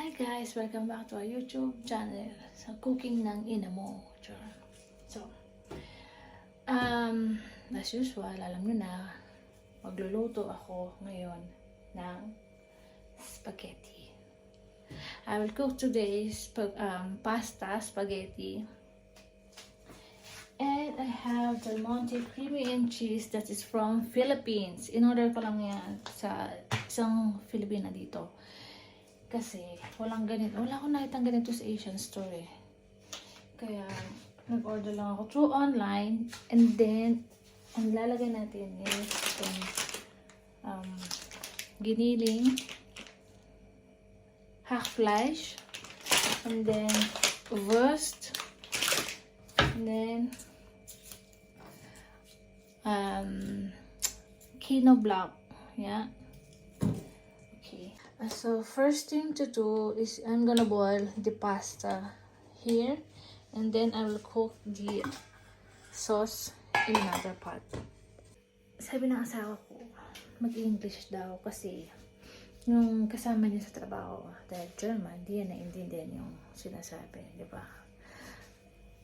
Hi guys! Welcome back to our YouTube channel sa cooking ng ina mo. So, as usual, alam nyo na, magluluto ako ngayon ng spaghetti. I will cook today pasta spaghetti. And I have Del Monte creamy and cheese that is from Philippines. In-order ko lang yan sa isang Filipina dito. Kasi walang ganito. Wala akong nakitang ganito sa Asian store eh. Kaya nag-order lang ako through online. And then, ang lalagay natin is itong giniling hackfleisch. And then wurst. And then quinoa block. Yeah. So first thing to do is I'm gonna boil the pasta here, and then I will cook the sauce in another pot. Sabi ng asawa ko, mag-English daw kasi yung kasama niya sa trabaho, dahil German, di yan naiintindihan yung sinasabi, di ba?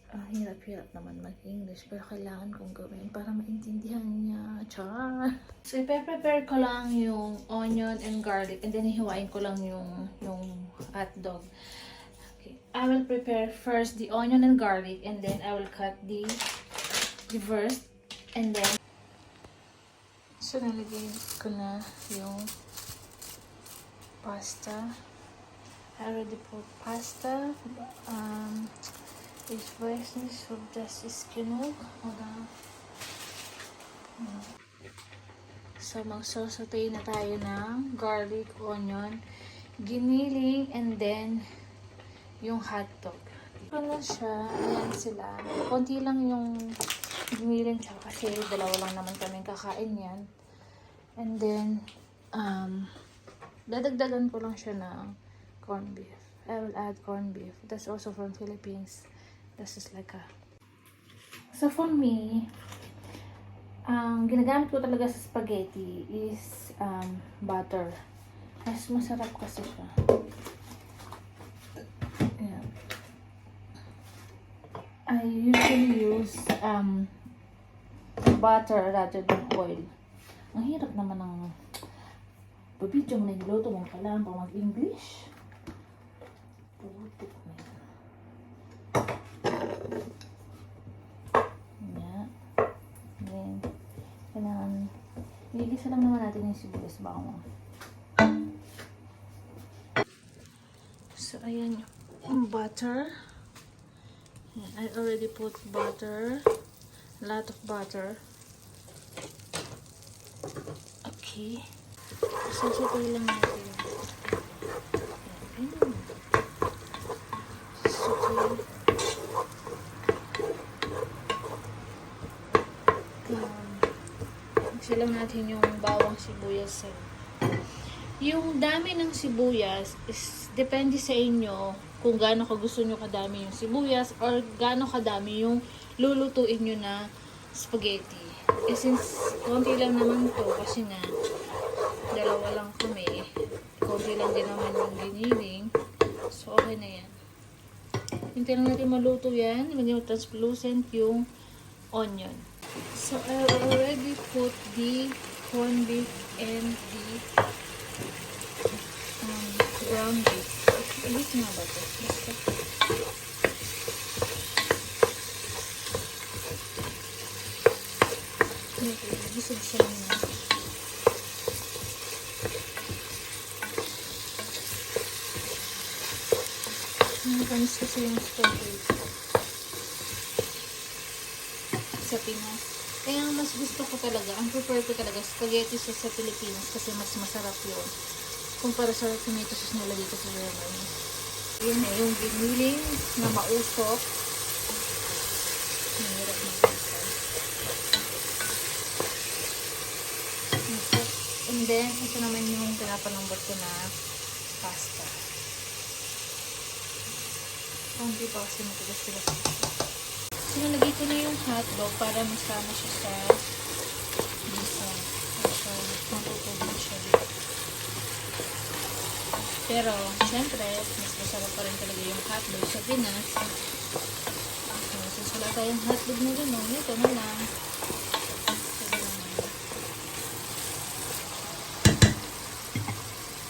Hirap-hirap naman mag-English, pero kailangan kong gawin para maintindihan niya. Char! So, ipe-prepare ko lang yung onion and garlic, and then hihiwain ko lang yung hotdog. Okay. I will prepare first the onion and garlic, and then I will cut the wurst, and then so, nalagay ko na yung pasta. I already put pasta. Ich weiß nicht, ob das ist genug oder so magsasaute na tayo ng garlic, onion, giniling, and then yung hotdog. Ito na siya. Ayan sila. Konti lang yung giniling siya kasi dalawa lang naman kami kakain yan. And then dadagdagan ko lang siya ng corned beef. I will add corned beef. That's also from Philippines. This is like a... So for me, ang ginagamit ko talaga sa spaghetti is butter. Mas masarap kasi siya. Yeah. I usually use butter rather than oil. Ang hirap naman ng pabidyo mo na niluto mo pala pang mag-English. Putik na yan. Then, kailangan igisa lang naman natin yung sibuyas bago. So, ayan yung butter. Ayan, I already put butter. A lot of butter. Okay. So, sutay lang natin. Ayan. Sutay. Isa lang natin yung bawang sibuyas. Yung dami ng sibuyas is depende sa inyo kung gaano ka gusto nyo kadami yung sibuyas or gaano kadami yung lulutuin nyo na spaghetti. Eh since konti lang naman to kasi nga dalawa lang kami, konti lang din naman yung giniling, so okay na yan. Hintayin lang natin maluto yan, maging translucent yung onion. So, I already put the corned beef and the ground beef. Ilis nga ba ito? Basta. Gisig siya lang na. Nakanis kasi yung spaghetti sa Pinas. Kaya mas gusto ko talaga, ang prefer ko talaga spaghetti sa Pilipinas kasi mas masarap yun kumpara sa tomato sauce nila dito sa Germany. Yun eh, yung giniling na mausok. Mahirap na ito. And then, ito naman yung pinapanambot ko na pasta. Konti pa kasi matigas-tigas. Sinalagay ko na yung hotdog para masama siya sa gisa. So, matutulog siya dito. Pero, syempre, mas masarap pa rin talaga yung hotdog sa Pinas. Okay, so wala tayong hotdog na gano'n. Ito na lang. Ito na lang.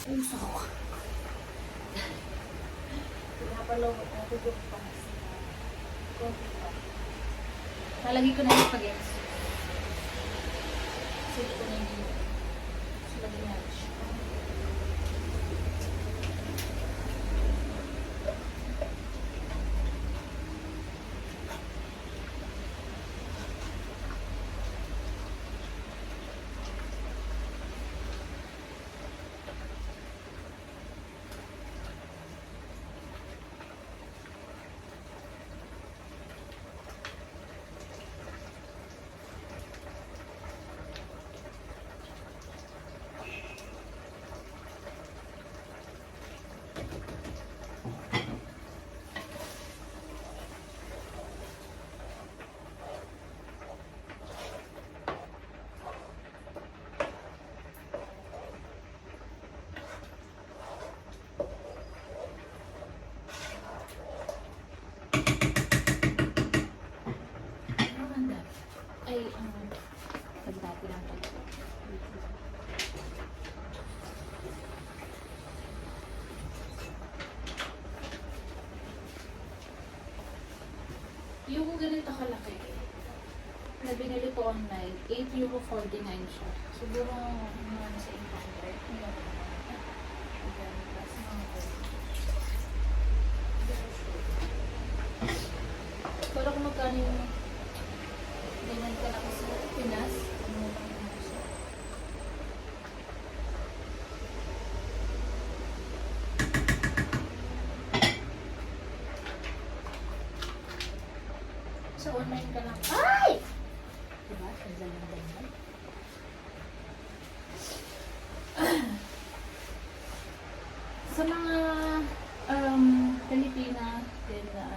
Ay, sako. Pinapalawag natin yung pangas. Konti pa. Lalagay ko na yung spaghetti. Sige ko na yung gino. So, lagay natin siya. Ay, pagdati lang tayo. Yung ganito kalaki, na binili ko online, €8.49 siya. Siguro, mga nasa 800. Pero kung magkano yung ganyan kalaki sa Pinas, ano mo bang gusto? Sa online ka lang. Ay! Diba? Sa dalang-dalang. Sa mga Pilipina din na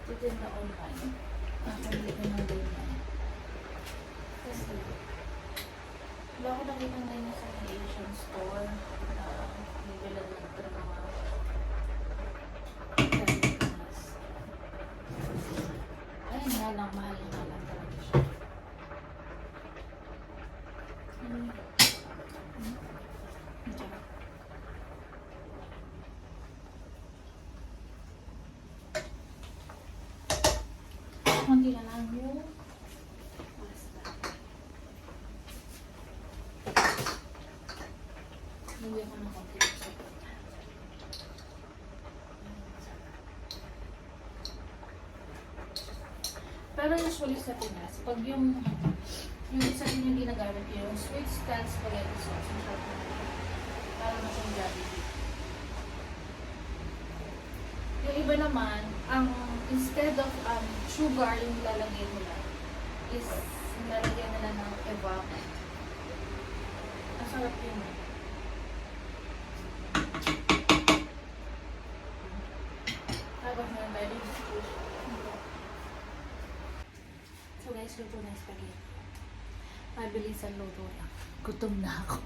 titinda online. Pili ko ng ganyan. Kasi, wala ko nakita ngayon sa Asian store na bibilan ng mga Pilipinas. Ayun nga lang, mahal na lang talaga siya. Hindi na lang yung pasta. Hindi ako nakapilip sa pasta. Pero usually sa Pinas, pag yung isa din yung ginagamit yung sweet style spaghetti sauce, yung short na para masang Jollibee. Yung iba naman, instead of sugar yung nilalagay nila, is nilalagay nila ng evap. Ang sarap yun. Tapos na tayo yung discussion. So guys, luto na yung spaghetti. Mabilisan luto lang. Gutom na ako.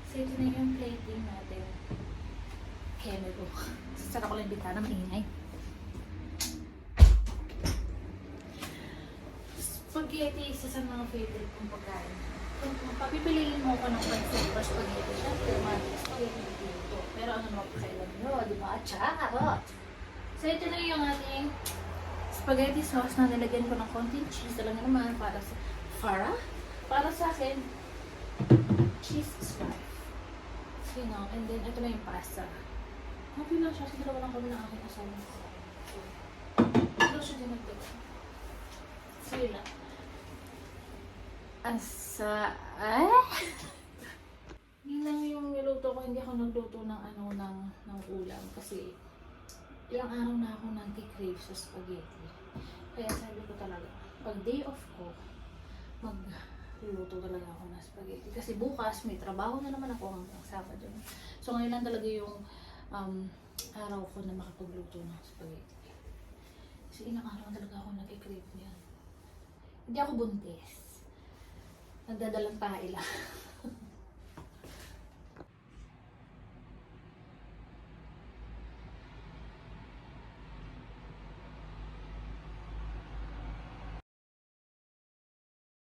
So ito na yung plating natin. Kemelo. Sasara ko lang bitana, maingay. Spaghetti, isa sa mga favorite kong pagkain. Kung papipiliin mo ako ng pancit or spaghetti, syempre, spaghetti dito. Pero ano naman po kailan nyo, di ba? Charot! So ito na yung ating spaghetti sauce na nilagyan ko ng konting cheese. Talaga naman para sa akin, cheese is life. So, and then ito na yung pasta. Happy lang siya. Sa dalawa lang kami ng aking asawa. Pero siya din nagdaga. So, yun lang. Yun lang yung niluto ko. Hindi ako nagluto ng ng ulam. Kasi, ilang araw na ako nag-crave sa spaghetti. Kaya sabi ko talaga, pag day off ko, magluluto talaga ako ng spaghetti. Kasi bukas, may trabaho na naman ako hanggang Sabado. So, ngayon lang talaga yung araw ko na makapagluto ng spaghetti. Kasi ilang araw talaga ako nag-crave niyan. Hindi ako buntis. Nagdadalang tayo lang.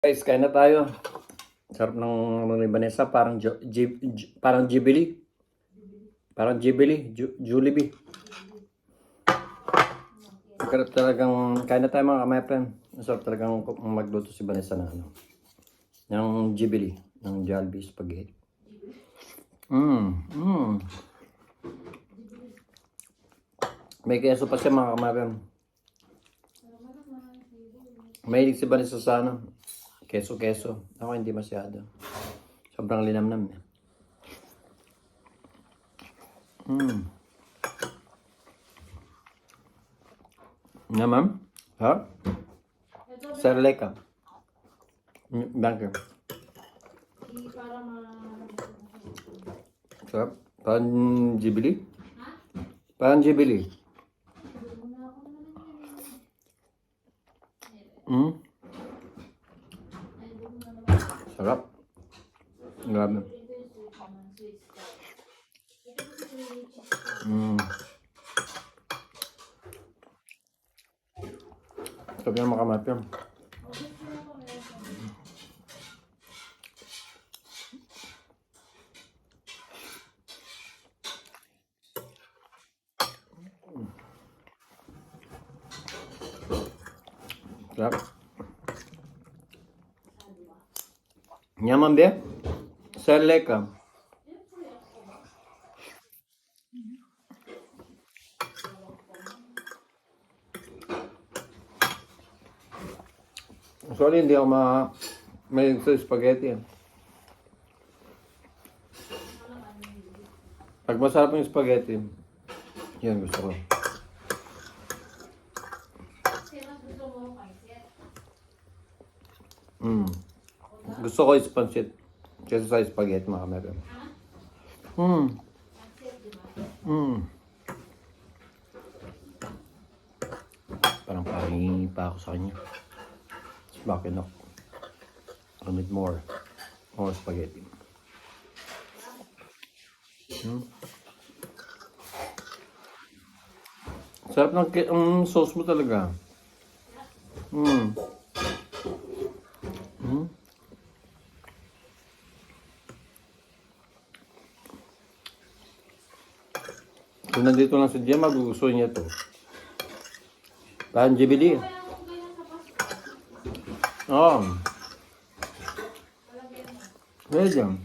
Guys, kain na tayo. Sarap ng ano ni Vanessa, parang parang Ghibli. Parang Ghibli, Jollibee. Sarap talagang kain na tayo mga kamay-friend. Sarap talagang magluto si Vanessa na ano. Ng Ghibli, ng Jollibee spaghetti. May keso pa siya mga kamay-friend. Mahilig si Vanessa sa ano. Keso. Ako hindi masyado. Sobrang linamnam niya. Nga ma'am? Ha? Sir Leka. Banker. Sarap. Parang Ghibli? Parang Ghibli. Sarap. Grabe. Sarap yung makamati. Sarap. Nyaman be? Sir Leka. Sorry, hindi ako may sa spaghetti. Pag masarap yung spaghetti, yan gusto ko. Gusto ko yung pancit kaysa sa spaghetti mga kamera. Parang pahingi pa ako sa kanya. Bakit no? I need more spaghetti. Sarap ng sauce mo talaga. Kung nandito lang si Jim, magugustuhan niya to. Parang Ghibli. Oo. Medyo.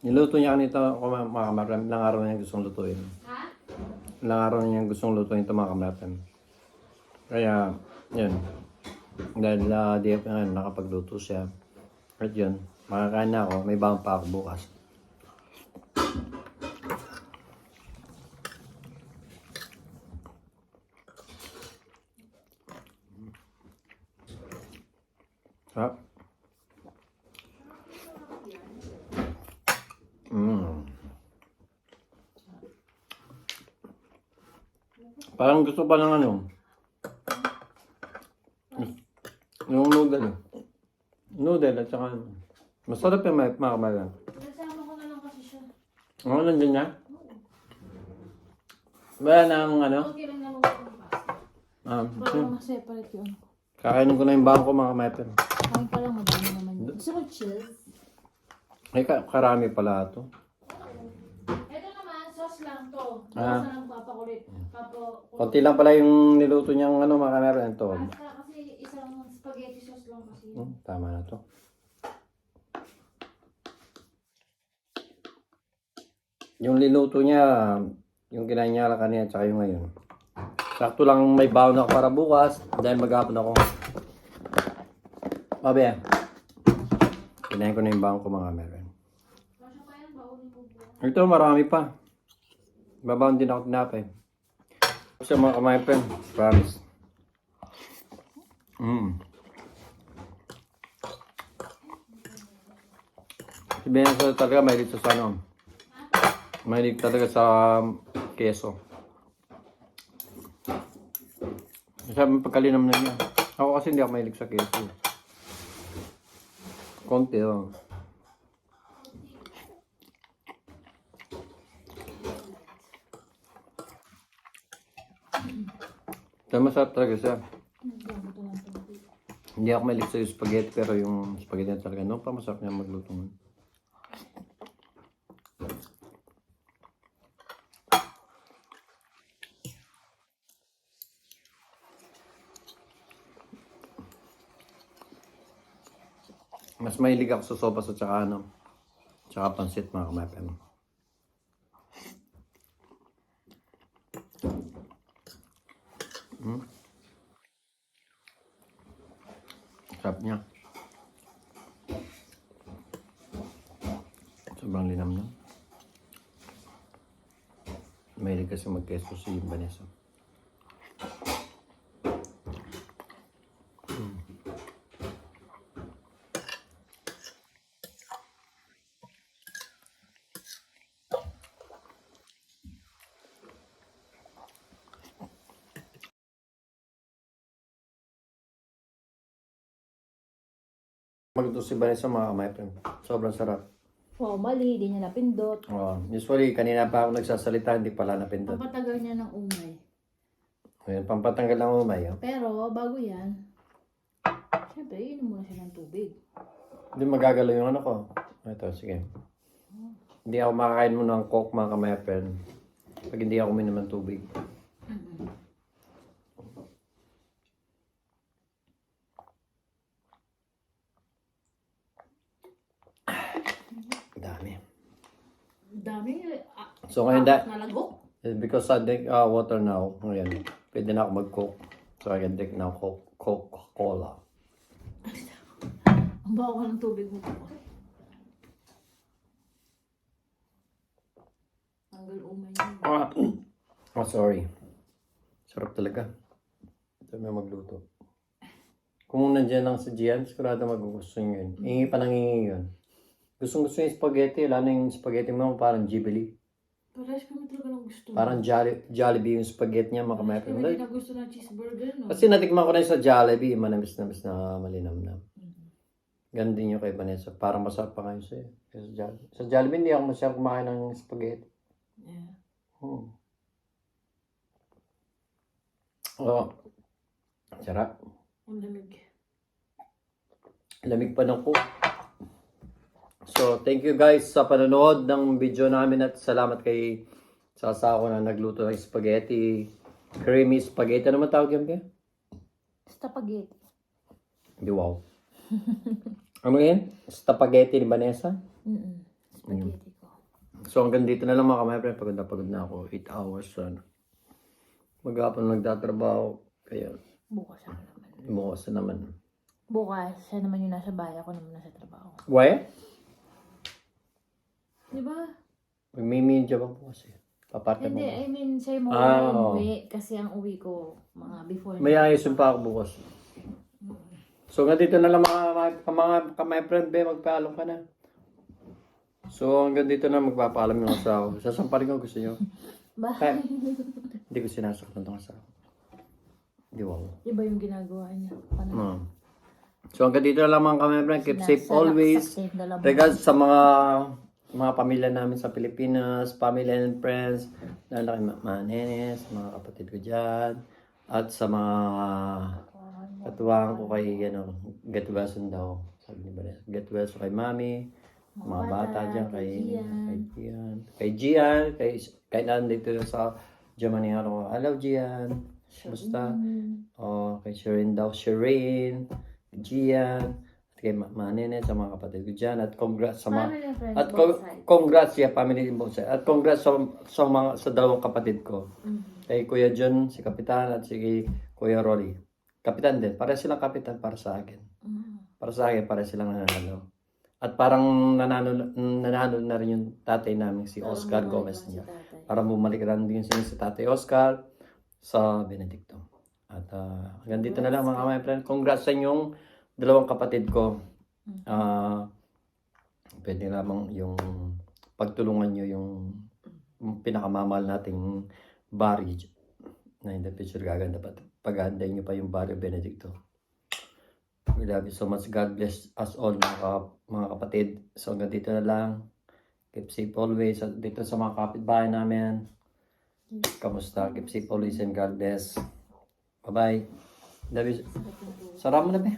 Niluto niya kanito mga kamarami. Ilang araw na niya gustong lutuin. Ilang araw na niya gustong lutuin ito mga kamarami. Kaya, yun. Dahil nakapagluto siya. At yun, makakain na ako. May baon pa ako bukas. Sarap. Parang gusto pa ng ano. Yung noodle. Noodle at saka masarap yung makamalan. Nasama ko na lang kasi siya. Oo, nandiyan niya? Wala na ang ano? Okay lang naman ko ng pasta. Para ma-separate yun. Kakainin ko na yung bangko mga kamay-friend. Kain pa lang, madami naman yun. Gusto mo cheese? Ay, karami pala ito. Ito naman, sauce lang to. Bawas na lang papakulit. Konti lang pala yung niluto niyang ano mga kamay-friend ito. Pasta kasi isang spaghetti sauce lang kasi. Tama na to. Yung niluto niya, yung kinain niya lang kanina at saka yung ngayon. Sakto lang may baon ako para bukas dahil maghapon ako. Babe, kinain ko na yung baon ko mga kamay-friend. Ito marami pa. Babaon din ako tinapay. Kasi mga kamay-friend, promise. Si Benzo talaga mahilig sa ano. Mahilig talaga sa keso. Sabi pagkalinam na niya. Ako kasi hindi ako mahilig sa keso. Konti lang. Kaya masarap talaga siya. Nagdamo to ng tubig. Hindi ako mahilig sa spaghetti, pero yung spaghetti na talaga, no, pa masarap niya magluto mo. Mas mahilig ako sa sopas at saka ano, tsaka pansit mga kamapin. Sarap niya. Sobrang linam na. Mahilig kasi mag-keso si Vanessa. Magluto si Vanessa mga kamapin. Sobrang sarap. Oh, mali. Di niya napindot. Usually, kanina pa ako nagsasalita, hindi pala napindot. Papatagal niya ng umay. Ayan, pampatanggal ng umay. Oh. Pero, bago yan, syempre, inom muna siya ng tubig. Hindi magagalaw yung ano ko. Ito, sige. Hindi ako makakain mo ng coke mga kamapin. Pag hindi ako uminom ng tubig. Dami. Dami. So ngayon, Nalagok. because I drink water now, ngayon, pwede na ako mag-coke. So I can drink now Coca-Cola. Ang bawa ka ng tubig mo. Tanggal umay niya. Sorry. Sarap talaga. Ito may magluto. Kung nandiyan lang si Gian, sigurado magugusto niyo yun. Hingi pa nang hingi yun. Gusto yung spaghetti, lalo yung spaghetti mo parang Ghibli. Parehas kami talaga ng gusto. Parang Jollibee yung spaghetti niya, Parehas makamay. kami din na gusto ng cheeseburger, no? Kasi natikman ko na yung sa Jollibee, manamis-namis na malinamnam. Ganun din yung kay Vanessa. Parang masarap pa ngayon sa'yo. Sa Jollibee. Sa Jollibee, hindi ako masyadong kumakain ng spaghetti. Yeah. Oh. Sarap. Ang lamig. Lamig pa ng coke. So, thank you guys sa panonood ng video namin at salamat kay Sasa ko na nagluto ng spaghetti. Creamy spaghetti. Ano man tawag yan, Pia? Spaghetti. Hindi, wow. Ano yan? Spaghetti ni Vanessa? Spaghetti ko. So, hanggang dito na lang mga kamay. Pagod na ako. 8 hours. Maghapon nagtatrabaho. Kaya, Bukas ako naman. bukas na naman. Bukas, siya naman yung nasa bahay, ako naman nasa trabaho. Why? Di ba? May media ba po kasi? Paparte mo. Hindi, I mean, siya yung oo. umuwi. Kasi ang uwi ko, mga before. May ayusin pa ako bukas. So, nga dito na lang mga kamay friend, be, magpaalam ka na. So, hanggang dito na magpapaalam yung asawa. Sasamparin ko gusto nyo. Bye. Hindi ko sinasaktan itong asawa. Hindi, wow. Iba yung ginagawa niya. Paano? So, hanggang dito na lang mga kamay friend. Keep safe always. Regards sa mga pamilya namin sa Pilipinas, family and friends, lalo kay Manenes, mga kapatid ko dyan, at sa mga katuwang ko kay, get well soon daw. Sabi ni Vanessa, get well so kay Mami, mga bata dyan, kay Gian, kay nandito sa Germany, hello Gian, basta, kay Shireen daw, Shireen, Gian, kay Manene sa mga kapatid ko dyan at congrats sa mga congrats family din both sides. At congrats sa dalawang kapatid ko. Kay Kuya John, si Kapitan at si Kuya Rolly. Kapitan din. Para silang kapitan para sa akin. Para sa akin, para silang nanalo. At parang nanalo na rin yung tatay namin si Oscar Gomez niya. Para bumalik rin din si tatay Oscar sa Benedicto. At hanggang dito na lang mga friend. Congrats sa inyong dalawang kapatid ko. Pwede lamang yung pagtulungan nyo yung pinakamamahal nating bari na in the future gaganda pa. Paghanday nyo pa yung bari Benedicto. We love you so much. God bless us all mga kapatid. So hanggang dito na lang. Keep safe always. At dito sa mga kapitbahay namin. Kamusta? Keep safe always and God bless. Bye-bye. Dabi, sarap mo na, be.